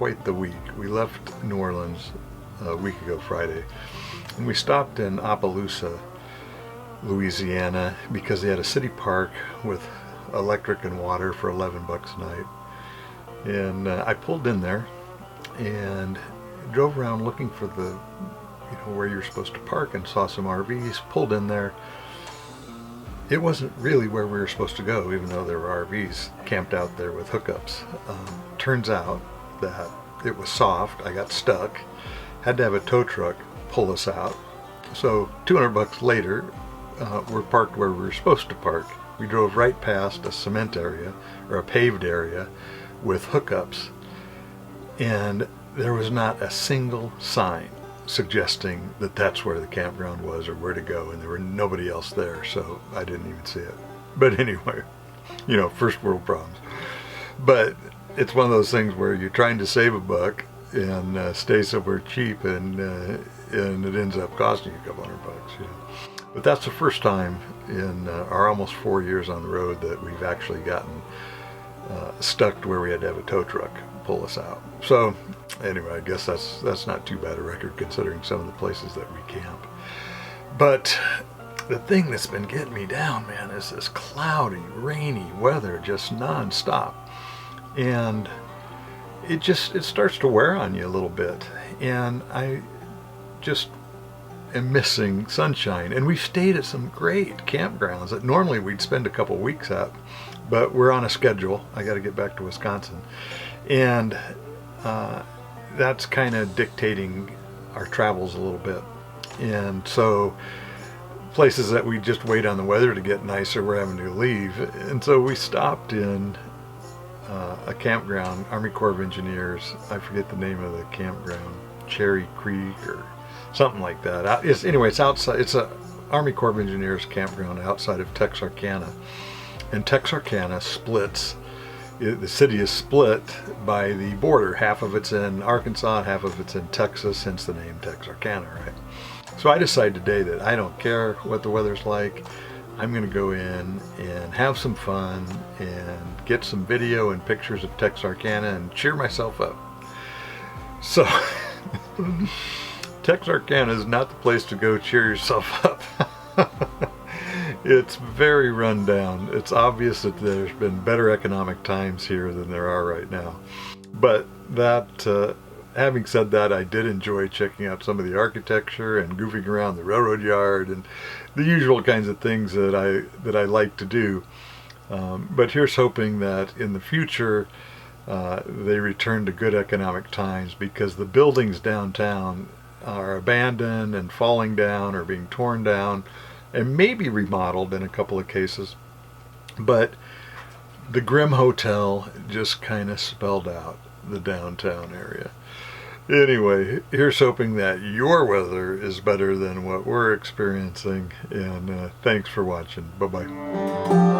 quite the week. We left New Orleans a week ago Friday, and we stopped in Opelousas, Louisiana, because they had a city park with electric and water for 11 bucks a night. And I pulled in there and drove around looking for the, where you're supposed to park, and saw some RVs, pulled in there. It wasn't really where we were supposed to go, even though there were RVs camped out there with hookups. Turns out that it was soft. I got stuck, had to have a tow truck pull us out. So 200 bucks later, we're parked where we were supposed to park. We drove right past a cement area, or a paved area, with hookups, and there was not a single sign suggesting that that's where the campground was or where to go, and there were nobody else there, so I didn't even see it. But anyway, first world problems. But it's one of those things where you're trying to save a buck and stay somewhere cheap, and it ends up costing you a couple $100 bucks. But that's the first time in our almost 4 years on the road that we've actually gotten stuck to where we had to have a tow truck pull us out. So anyway, I guess that's not too bad a record considering some of the places that we camp. But the thing that's been getting me down, man, is this cloudy, rainy weather just non-stop. And it starts to wear on you a little bit. And I just am missing sunshine. And we've stayed at some great campgrounds that normally we'd spend a couple weeks at, but we're on a schedule. I got to get back to Wisconsin. And that's kind of dictating our travels a little bit. And so places that we just wait on the weather to get nicer, we're having to leave. And so we stopped in a campground, Army Corps of Engineers. I forget the name of the campground, Cherry Creek or something like that. It's outside. It's a Army Corps of Engineers campground outside of Texarkana. And Texarkana splits. The city is split by the border. Half of it's in Arkansas, half of it's in Texas, hence the name Texarkana, right? So I decided today that I don't care what the weather's like. I'm going to go in and have some fun and get some video and pictures of Texarkana and cheer myself up. So Texarkana is not the place to go cheer yourself up. It's very run down. It's obvious that there's been better economic times here than there are right now. But having said that, I did enjoy checking out some of the architecture and goofing around the railroad yard and the usual kinds of things that I like to do. But here's hoping that in the future they return to good economic times, because the buildings downtown are abandoned and falling down or being torn down, and maybe remodeled in a couple of cases. But the Grim Hotel just kind of spelled out the downtown area. Anyway, here's hoping that your weather is better than what we're experiencing, and thanks for watching. Bye-bye.